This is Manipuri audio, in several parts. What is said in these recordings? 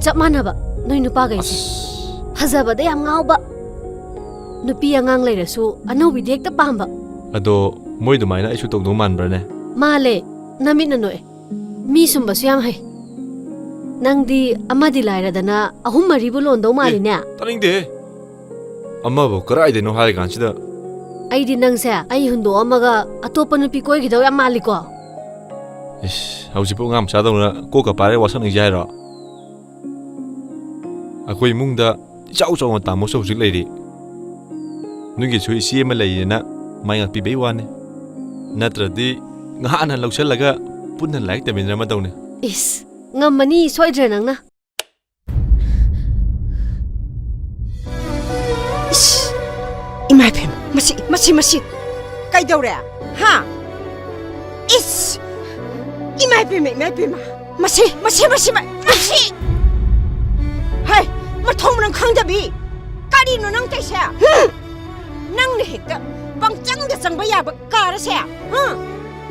ꯆꯞ ꯃꯥꯟꯅꯕ ꯅꯣꯏ ꯅꯨꯄꯥꯈꯩꯁꯦ ꯐꯖꯕꯗ ꯌꯥꯝ ꯉꯥꯎꯕ ꯅꯨꯄꯤ ꯑꯉꯥꯡ ꯂꯩꯔꯁꯨ ꯑꯅꯧꯕꯤꯗ ꯍꯦꯛꯇ ꯄꯥꯝꯕ ꯑꯗꯣ ꯃꯣꯏ ꯑꯗꯨꯃꯥꯏꯅ ꯑꯩꯁꯨ ꯇꯧꯗꯧ ꯃꯥꯟꯕ꯭ꯔꯅꯦ ꯃꯥꯜꯂꯦ ꯅꯃꯤꯠꯅ ꯅꯣꯛꯑꯦ ꯃꯤ ꯁꯨꯝꯕꯁꯨ ꯌꯥꯝ ꯍꯩ ꯅꯪꯗꯤ ꯑꯃꯗꯤ ꯂꯥꯏꯔꯗꯅ ꯑꯍꯨꯝ ꯃꯔꯤꯕꯨ ꯂꯣꯟꯗꯧ ꯃꯥꯜꯂꯤꯅꯦ ꯇꯥꯅꯤꯡꯗꯦ ꯑꯃꯕꯨ ꯀꯔꯥꯏꯗꯩꯅꯣ ꯍꯥꯏ ꯀꯥꯟꯁꯤꯗ ꯑꯩꯗꯤ ꯅꯪꯁꯦ ꯑꯩ ꯍꯨꯟꯗꯣꯛꯑꯝꯃꯒ ꯑꯇꯣꯞꯄ ꯅꯨꯄꯤ ꯀꯣꯏꯈꯤꯗꯧ ꯌꯥꯝ ꯃꯥꯜꯂꯤꯀꯣ ꯏꯁ ꯍꯧꯖꯤꯛꯄꯨ ꯑꯉꯥꯡ ꯃꯆꯥꯗꯧꯅ ꯀꯣꯛꯀ ꯄꯥꯏꯔꯒ ꯋꯥꯁꯛꯅꯤꯡꯁꯦ ꯍꯥꯏꯔꯣ ꯑꯩꯈꯣꯏ ꯏꯃꯨꯡꯗ ꯏꯆꯥꯎ ꯆꯥꯎꯅ ꯇꯥꯃꯣꯁꯨ ꯍꯧꯖꯤꯛ ꯂꯩꯔꯤ ꯅꯣꯏꯒꯤꯁꯨ ꯏꯆꯦ ꯑꯃ ꯂꯩꯌꯦꯅ ꯃꯥꯏ ꯉꯥꯛꯄꯤꯕꯩ ꯋꯥꯅꯤ ꯅꯠꯇ꯭ꯔꯗꯤ ꯉꯍꯥꯟꯅ ꯂꯧꯁꯜꯂꯒ ꯄꯨꯟꯅ ꯂꯥꯏꯔꯤꯛ ꯇꯝꯃꯤꯟꯅꯔꯝꯃꯗꯧꯅꯤ ꯏꯁ ꯉꯝꯃꯅꯤ ꯁꯣꯏꯗ꯭ꯔꯦ ꯅꯪꯅ 이마이 뱀 마시 까이더래 하 이스 이마이 뱀 마시 하이 마 통문은 강잡이 까리노 낭 대샤 낭네 했다 빵짱데 짱바 야바 까라샤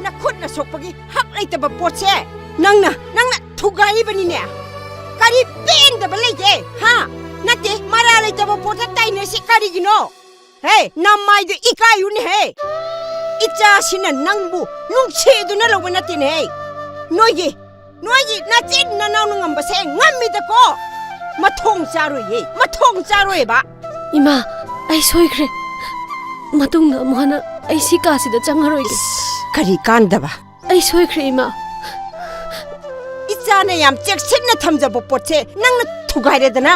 나 콧나 속박이 학 레이터바 포체 낭나 투가이버니네 까리 뺀다바 레이제 하 나때 마라 레이터바 포타 따이네시 까리기노 Hey, namay do ikayun hey. Itcha sina nangbu nungche do na lawan natin hey. Noyi natin na naunong ambase ngammi da ko. Matong charoy ba. 이마 ꯑꯩ ꯁꯣꯏꯈ꯭ꯔꯦ ꯃꯇꯨꯡꯗ ꯑꯃꯨꯛ ꯍꯟꯅ ꯑꯩ ꯁꯤ ꯀꯥꯁꯤꯗ ꯆꯪꯉꯔꯣꯏꯒꯦ ꯀꯔꯤ ꯀꯥꯟꯗꯕ ꯑꯩ ꯁꯣꯏꯈ꯭ꯔꯦ 이마 이짜나 ꯌꯥꯝ ꯆꯦꯛꯁꯤꯟꯅ ꯊꯝꯖꯕ ꯄꯣꯠꯁꯦ ꯅꯪꯅ ꯊꯨꯒꯥꯏꯔꯦꯗꯅ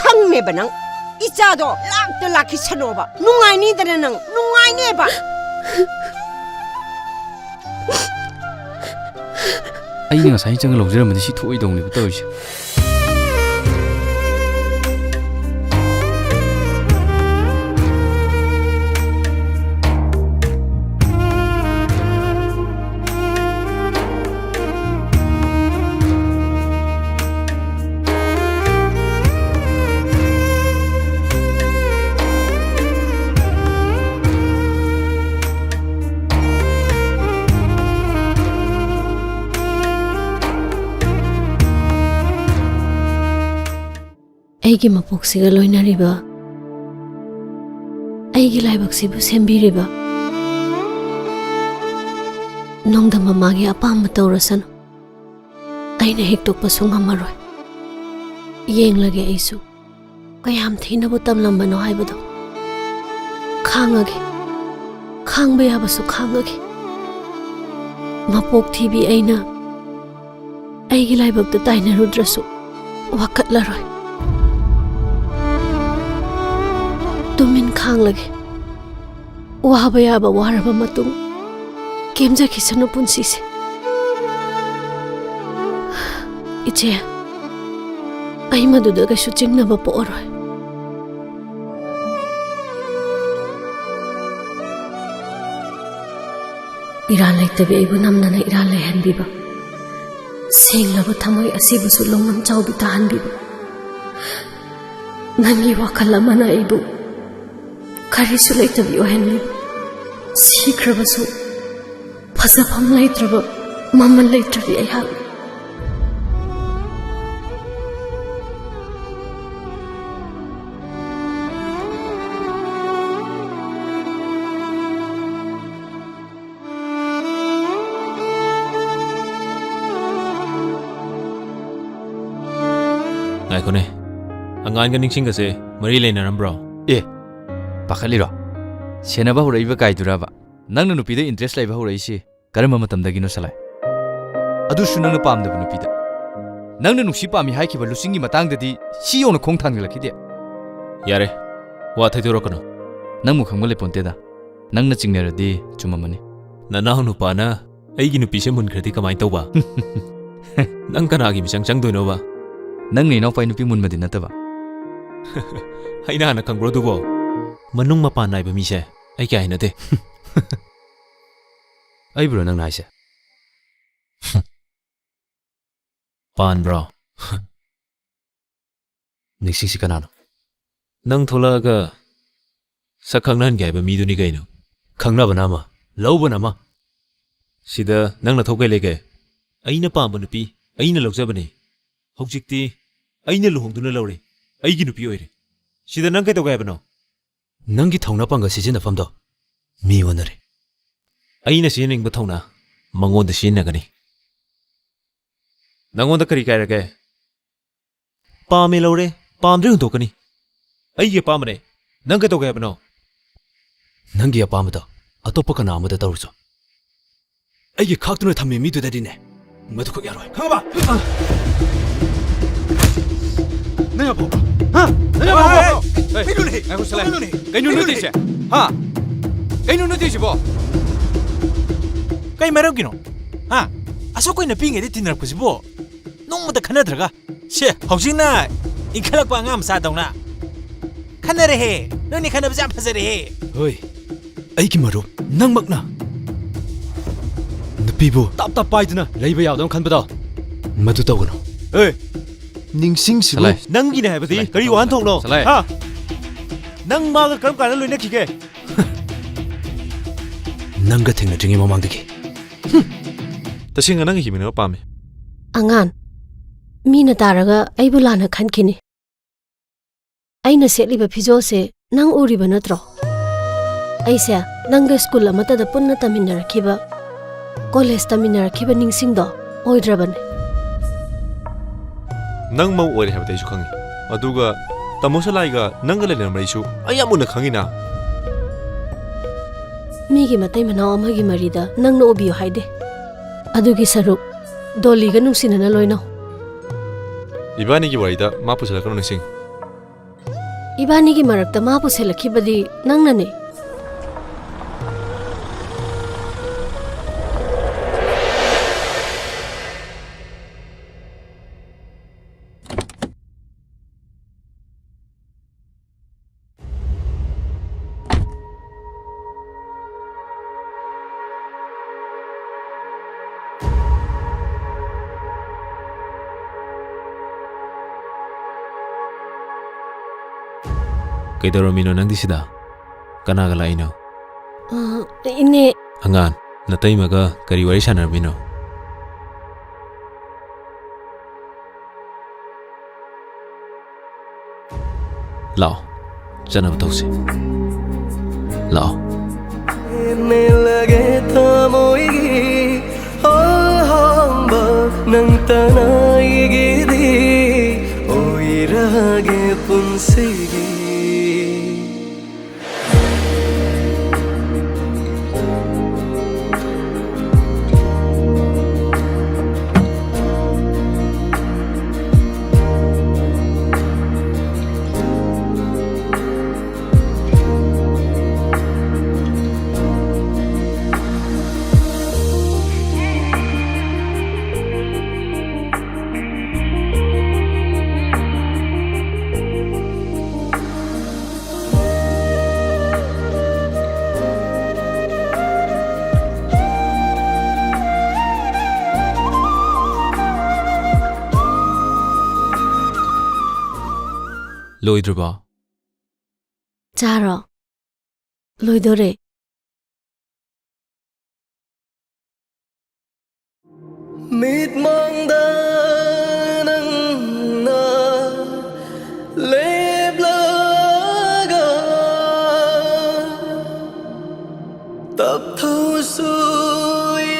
ꯈꯪꯅꯦꯕ ꯅꯪ 이짜도 락도 락히 쳐놓아봐 누가이니더라 능 누가이니해봐 ꯑꯩꯅ ꯉꯁꯥꯏ ꯆꯪꯉ ꯂꯧꯖꯔꯝꯕꯗꯤ ꯁꯤ ꯊꯣꯛꯑꯣꯏꯗꯧꯅꯦꯕ ꯇꯧꯔꯤꯁꯦ ꯑꯩꯒꯤ ꯃꯄꯣꯛꯁꯤꯒ ꯂꯣꯏꯅꯔꯤꯕ ꯑꯩꯒꯤ ꯂꯥꯏꯕꯛꯁꯤꯕꯨ ꯁꯦꯝꯕꯤꯔꯤꯕ ꯅꯣꯡꯗꯝ ꯃꯃꯥꯒꯤ ꯑꯄꯥꯝꯕ ꯇꯧꯔꯁꯅꯨ ꯑꯩꯅ ꯍꯦꯛꯇꯣꯛꯄꯁꯨ ꯉꯝꯃꯔꯣꯏ ꯌꯦꯡꯂꯒꯦ ꯑꯩꯁꯨ ꯀꯌꯥꯝ ꯊꯤꯅꯕꯨ ꯇꯝꯂꯝꯕꯅꯣ ꯍꯥꯏꯕꯗꯣ ꯈꯥꯡꯉꯒꯦ ꯈꯥꯡꯕ ꯌꯥꯕꯁꯨ ꯈꯥꯡꯉꯒꯦ ꯃꯄꯣꯛ ꯊꯤꯕꯤ ꯑꯩꯅ ꯑꯩꯒꯤ ꯂꯥꯏꯕꯛꯇ ꯇꯥꯏꯅꯔꯨꯗ꯭ꯔꯁꯨ ꯋꯥꯀꯠꯂꯔꯣꯏ तुमिन खांगलगे वाबा याबा वारबा मतुंग केमजाखिसनु पुंसीसे इचे आई मदुदा कशु चिंगनबा पोरय इरान लेतबे इबु नमनना इरान लेहनबिबा सेंगलबा थमोय असिबुसु लोंगम चाउबि ताहनबिबा नंगी वाखल अमना इबु करीसु लेतबि ओहनली सीख्रबसु फजफम लेत्रब ममन लेत्रबि अयहाल नायकोने अंगान का निंगसिंग से मरी लेना रंब्रो ए पाखलिरो सेनबा हुरैबा काइदुराबा नंग नुपीदा इंटरेस्ट लाइबा हुरैसि करम मतमदगिनो सलाय अदुसु नंग पामदबा नुपीदा नंग नुक्सी पामी हाइखिबा लुसिंगी मतांगददी सी योन खोंग थांगलखिदे यारे वा थैदोरकनो नंग मुखंगले पोंतेदा नंग न चिंगनरदी चुममनी ननाव नुपाना अइगी नुपीसे मुनखरदी कमाय तौबा नंग कनागी मिसंग चंगदोइनोबा नंग ने नौपाई नुपी मुनमदी नतबा हाइना ना खंग्रो दुबो मनुंग मपान नाइबा मिसे अइ क्या हिनदे अइ ब्रो नंग नाइसे पान ब्रो निक्सिसि कनानो नंग थोलागा सखंगनन गायबा मीदुनी गइनो खंगनाबना मा लौबना मा सिदा नंग न थोकै लेगे अइना पाम नुपी अइना लौजबनी ꯍꯧꯖꯤꯛꯇꯤ ꯑꯩꯅ ꯂꯨꯍꯣꯡꯗꯨꯅ ꯂꯧꯔꯦ ꯑꯩꯒꯤ ꯅꯨꯄꯤ ꯑꯣꯏꯔꯦ ꯁꯤꯗ ꯅꯪ ꯀꯩꯗꯧꯒꯦ ꯍꯥꯏꯕꯅꯣ ꯅꯪꯒꯤ ꯊꯧꯅꯥ ꯄꯥꯡꯒꯜ ꯁꯤꯖꯤꯟꯅꯐꯝꯗꯣ ꯃꯤ ꯑꯣꯟꯅꯔꯦ ꯑꯩꯅ ꯁꯤꯖꯤꯟꯅꯅꯤꯡꯕ ꯊꯧꯅꯥ ꯃꯉꯣꯟꯗ ꯁꯤꯖꯤꯟꯅꯒꯅꯤ ꯅꯪꯉꯣꯟꯗ ꯀꯔꯤ ꯀꯥꯏꯔꯒꯦ ꯄꯥꯝꯃꯦ ꯂꯧꯔꯦ ꯄꯥꯝꯗ꯭ꯔꯦ ꯍꯨꯟꯗꯣꯛꯀꯅꯤ ꯑꯩꯒꯤ ꯑꯄꯥꯝꯕꯅꯦ ꯅꯪ ꯀꯩꯗꯧꯒꯦ ꯍꯥꯏꯕꯅꯣ ꯅꯪꯒꯤ ꯑꯄꯥꯝꯕꯗꯣ ꯑꯇꯣꯞꯄ ꯀꯅꯥ ꯑꯃꯗ ꯇꯧꯔꯁꯨ ꯑꯩꯒꯤ ꯈꯥꯛꯇꯨꯅ ꯊꯝꯃꯤ ꯃꯤꯗꯨꯗꯗꯤꯅꯦ ꯃꯗꯨꯈꯛ ꯌꯥꯔꯣꯏ ꯈꯪꯉꯕ ꯅꯪ ꯑꯄꯣꯕ꯭ꯔꯣ ꯍꯥ ꯅꯪ ꯑꯄꯣꯕ꯭ꯔꯣ ꯀꯩꯅꯣꯅꯦ ꯀꯩꯅꯣ ꯅꯨꯇꯤꯁꯦ ꯍꯥ ꯀꯩꯅꯣ ꯅꯨꯇꯤꯁꯤꯕꯣ ꯀꯩ ꯃꯔꯝꯒꯤꯅꯣ ꯍꯥ ꯑꯁꯨꯛ ꯀꯨꯏꯅ ꯄꯤꯉꯩꯗ ꯇꯤꯟꯅꯔꯛꯄꯁꯤꯕꯨ ꯅꯣꯡꯃꯗ ꯈꯟꯅꯗ꯭ꯔꯒ ꯁꯦ ꯍꯧꯖꯤꯛꯅ ꯏꯟꯈꯠꯂꯛꯄ ꯑꯉꯥꯡ ꯃꯆꯥꯗꯧꯅ ꯈꯟꯅꯔꯦꯍꯦ ꯅꯣꯏꯅꯤ ꯈꯟꯅꯕꯁꯦ ꯌꯥꯝ ꯐꯖꯔꯦꯍꯦ ꯍꯣꯏ ꯑꯩꯒꯤ ꯃꯔꯨꯞ ꯅꯪꯃꯛꯅ ꯅꯨꯄꯤꯕꯨ ꯇꯞ ꯇꯞ ꯄꯥꯏꯗꯨꯅ ꯂꯩꯕ ꯌꯥꯎꯗꯧꯅ ꯈꯟꯕꯗꯣ ꯃꯗꯨ ꯇꯧꯒꯅꯨ ꯑꯦ ꯅꯤꯡꯁꯤꯡꯁꯤꯕꯨ ꯅꯪꯒꯤꯅꯦ ꯍꯥꯏꯕꯗꯤ ꯀꯔꯤ ꯋꯥꯍꯟꯊꯣꯛꯅꯣ ꯍꯥ ꯅꯪ ꯃꯥꯒ ꯀꯔꯝ ꯀꯥꯟꯗ ꯂꯣꯏꯅꯈꯤꯒꯦ ꯅꯪꯒ ꯊꯦꯡꯅꯗ꯭ꯔꯤꯉꯩ ꯃꯃꯥꯡꯗꯒꯤ ꯇꯁꯦꯡꯅ ꯅꯪꯒ ꯍꯤꯡꯃꯤꯟꯅꯕ ꯄꯥꯝꯃꯤ ꯑꯉꯥꯟ ꯃꯤꯅ ꯇꯥꯔꯒ ꯑꯩꯕꯨ ꯂꯥꯟꯅ ꯈꯟꯈꯤꯅꯤ ꯑꯩꯅ ꯁꯦꯠꯂꯤꯕ ꯐꯤꯖꯣꯜꯁꯦ ꯅꯪ ꯎꯔꯤꯕ ꯅꯠꯇ꯭ꯔꯣ ꯑꯩꯁꯦ ꯅꯪꯒ ꯁ꯭ꯀꯨꯜ ꯑꯃꯠꯇꯗ ꯄꯨꯟꯅ ꯇꯝꯃꯤꯟꯅꯔꯛꯈꯤꯕ ꯀꯣꯂꯦꯖ ꯇꯝꯃꯤꯟꯅꯔꯛꯈꯤꯕ ꯅꯤꯡꯁꯤꯡꯗꯣ ꯑꯣꯏꯗ꯭ꯔꯕꯅꯦ ꯅꯪ ꯃꯧ ꯑꯣꯏꯔꯦ ꯍꯥꯏꯕꯗꯤ ꯑꯩꯁꯨ ꯈꯪꯉꯤ ꯑꯗꯨꯒ ꯇꯥꯃꯣ ꯁꯂꯥꯏꯒ ꯅꯪꯒ ꯂꯩꯅꯔꯝꯕ ꯑꯩꯁꯨ ꯑꯩ ꯌꯥꯝ ꯃꯨꯟꯅ ꯈꯪꯉꯤꯅ ꯃꯤꯒꯤ ꯃꯇꯩ ꯃꯅꯥꯎ ꯑꯃꯒꯤ ꯃꯔꯤꯗ ꯅꯪꯅ ꯎꯕꯤꯌꯨ ꯍꯥꯏꯗꯦ ꯑꯗꯨꯒꯤ ꯁꯔꯨꯛ ꯗꯣꯂꯤꯒ ꯅꯨꯡꯁꯤꯅꯅ ꯂꯣꯏꯅꯧ ꯏꯕꯥꯅꯤꯒꯤ ꯋꯥꯔꯤꯗ ꯃꯥ ꯄꯨꯁꯜꯂꯛꯀꯅꯨ ꯅꯤꯡꯁꯤꯡ ꯏꯕꯥꯅꯤꯒꯤ ꯃꯔꯛꯇ ꯃꯥ ꯄꯨꯁꯤꯜꯂꯛꯈꯤꯕꯗꯤ ꯅꯪꯅꯅꯦ ꯀꯩꯗꯧꯔꯝꯃꯤꯅꯣ ꯅꯪꯗꯤ ꯁꯤꯗ ꯀꯅꯥꯒ ꯂꯥꯛꯏꯅꯣ ꯏꯅꯦ ꯑꯉꯥꯟ ꯅꯇꯩꯃꯒ ꯀꯔꯤ ꯋꯥꯔꯤ ꯁꯥꯟꯅꯔꯝꯃꯤꯅꯣ ꯂꯥꯛꯑꯣ ꯆꯠꯅꯕ ꯇꯧꯁꯤ ꯂꯥꯛꯑꯣ ꯂꯒꯦ ꯊꯃꯣꯏꯒꯤ ꯑꯍꯥꯡꯕ ꯅꯪꯇꯅ ꯑꯩꯒꯤꯗꯤ ꯑꯣꯏꯔꯒꯦ ꯄꯨꯟꯁꯤꯒꯤ ꯂꯣꯏꯗ꯭ꯔꯤꯕꯣ ꯆꯥꯔꯣ ꯂꯣꯏꯗꯣꯔꯦ ꯃꯤꯠꯃꯥꯡꯗ ꯅꯪꯅ ꯂꯦꯞꯂꯒ ꯇꯞꯊꯧꯁꯨ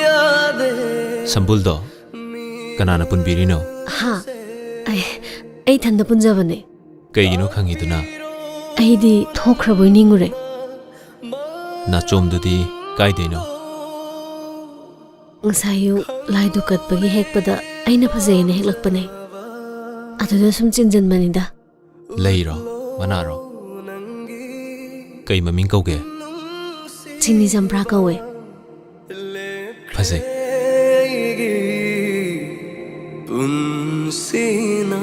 ꯌꯥꯗꯦ ꯁꯝꯕꯨꯜꯗꯣ ꯀꯅꯥꯅ ꯄꯨꯟꯕꯤꯔꯤꯅꯣ ꯍꯥ ꯑꯩ ꯊꯟꯗ ꯄꯨꯟꯖꯕꯅꯦ ꯀꯩꯒꯤꯅꯣ ꯈꯪꯉꯤꯗꯨꯅ ꯑꯩꯗꯤ ꯊꯣꯛꯈ꯭ꯔꯕꯣꯏ ꯅꯤꯡꯉꯨꯔꯦ ꯅꯥꯆꯣꯝꯗꯨꯗꯤ ꯀꯥꯏꯗꯩꯅꯣ ꯉꯁꯥꯏꯌꯨ ꯂꯥꯏꯗꯨ ꯀꯠꯄꯒꯤ ꯍꯦꯛꯄꯗ ꯑꯩꯅ ꯐꯖꯩꯅ ꯍꯦꯛꯂꯛꯄꯅꯦ ꯑꯗꯨꯗ ꯁꯨꯝ ꯆꯤꯟꯖꯟꯕꯅꯤꯗ ꯂꯩꯔꯣ ꯃꯅꯥꯔꯣ ꯀꯩ ꯃꯃꯤꯡ ꯀꯧꯒꯦ ꯆꯤꯅꯤ ꯆꯝꯄ꯭ꯔꯥ ꯀꯧꯋꯦ ꯐꯖꯩ ꯄꯨꯟꯁꯤꯅ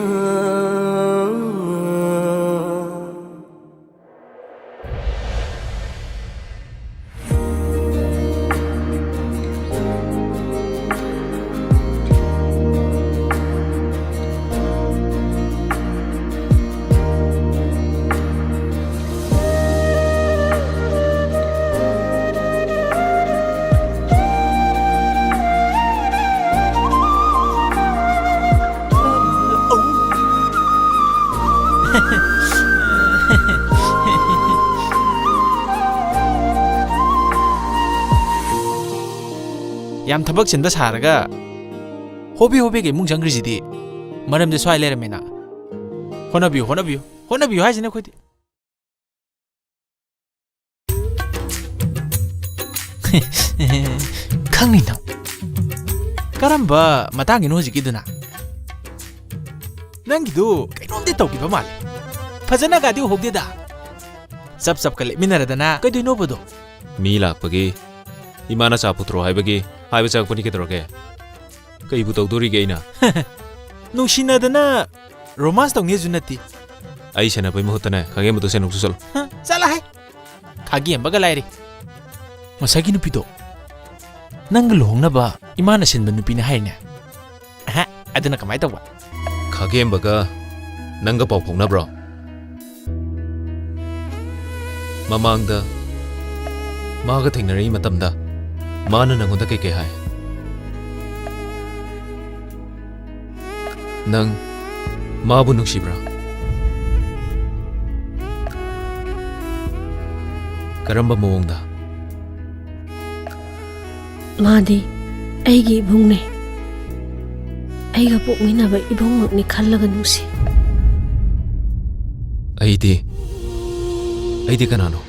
ꯌꯥꯝ ꯊꯕꯛ ꯆꯤꯟꯕ ꯁꯥꯔꯒ ꯍꯣꯕꯤ ꯍꯣꯕꯤꯒꯤ ꯏꯃꯨꯡ ꯆꯪꯈ꯭ꯔꯤꯁꯤꯗꯤ ꯃꯔꯝꯗꯤ ꯁ꯭ꯋꯥꯏ ꯂꯩꯔꯝꯃꯦꯅ ꯍꯣꯠꯅꯕꯤꯌꯨ ꯍꯣꯠꯅꯕꯤꯌꯨ ꯍꯣꯠꯅꯕꯤꯌꯨ ꯍꯥꯏꯁꯤꯅꯦ ꯑꯩꯈꯣꯏꯗꯤ ꯈꯪꯅꯤ ꯅꯪ ꯀꯔꯝꯕ ꯃꯇꯥꯡꯒꯤꯅꯣ ꯍꯧꯖꯤꯛꯀꯤꯗꯨꯅ ꯅꯪꯒꯤꯗꯨ ꯀꯩꯅꯣꯝꯗꯤ ꯇꯧꯈꯤꯕ ꯃꯥꯜꯂꯦ ꯐꯖꯅꯒꯗꯤ ꯎꯍꯧꯗꯦꯗ ꯆꯞ ꯆꯞꯀ ꯂꯦꯞꯃꯤꯟꯅꯔꯗꯅ ꯀꯩꯗꯣꯏꯅꯣꯕꯗꯣ ꯃꯤ ꯂꯥꯛꯄꯒꯤ ꯏꯃꯥꯅ ꯆꯥ ꯄꯨꯊꯣꯔꯛꯑꯣ ꯍꯥꯏꯕꯒꯤ ꯍꯥꯏꯕ ꯆꯪꯉꯛꯄꯅꯤ ꯀꯩꯗꯧꯔꯒꯦ ꯀꯩꯕꯨ ꯇꯧꯗꯣꯔꯤꯒꯦ ꯑꯩꯅ ꯅꯨꯡꯁꯤꯅꯗꯅ ꯔꯣꯃꯥꯟꯁ ꯇꯧꯅꯦꯁꯨ ꯅꯠꯇꯦ ꯑꯩ ꯁꯦꯟꯅꯕꯩ ꯃꯍꯨꯠꯇꯅꯦ ꯈꯥꯒꯦꯝꯕꯗꯣ ꯁꯦꯟꯅꯧꯁꯨ ꯆꯠꯂꯣ ꯆꯠꯂ ꯍꯥꯏ ꯈꯥꯒꯦꯝꯕꯒ ꯂꯥꯏꯔꯤ ꯉꯁꯥꯏꯒꯤ ꯅꯨꯄꯤꯗꯣ ꯅꯪꯒ ꯂꯨꯍꯣꯡꯅꯕ ꯏꯃꯥꯅ ꯁꯤꯟꯕ ꯅꯨꯄꯤꯅꯦ ꯍꯥꯏꯔꯤꯅꯦ ꯑꯗꯨꯅ ꯀꯃꯥꯏꯅ ꯇꯧꯕ ꯈꯥꯒꯦꯝꯕꯒ ꯅꯪꯒ ꯄꯥꯎ ꯐꯥꯎꯅꯕ꯭ꯔꯣ ꯃꯃꯥꯡꯗ ꯃꯥꯒ ꯊꯦꯡꯅꯔꯤ ꯃꯇꯝꯗ ꯃꯥꯅ ꯅꯪꯉꯣꯟꯗ ꯀꯩ ꯍꯥꯏ ꯅꯪ ꯃꯥꯕꯨ ꯅꯨꯡꯁꯤꯕ꯭ꯔꯥ ꯀꯔꯝꯕ ꯃꯑꯣꯡꯗ ꯃꯥꯗꯤ ꯑꯩꯒꯤ ꯏꯕꯨꯡꯅꯦ ꯑꯩꯒ ꯄꯣꯛꯃꯤꯟꯅꯕ ꯏꯕꯨꯡꯃꯛꯅꯤ ꯈꯜꯂꯒ ꯅꯨꯡꯁꯤ ꯑꯩꯗꯤ ꯀꯅꯥꯅꯣ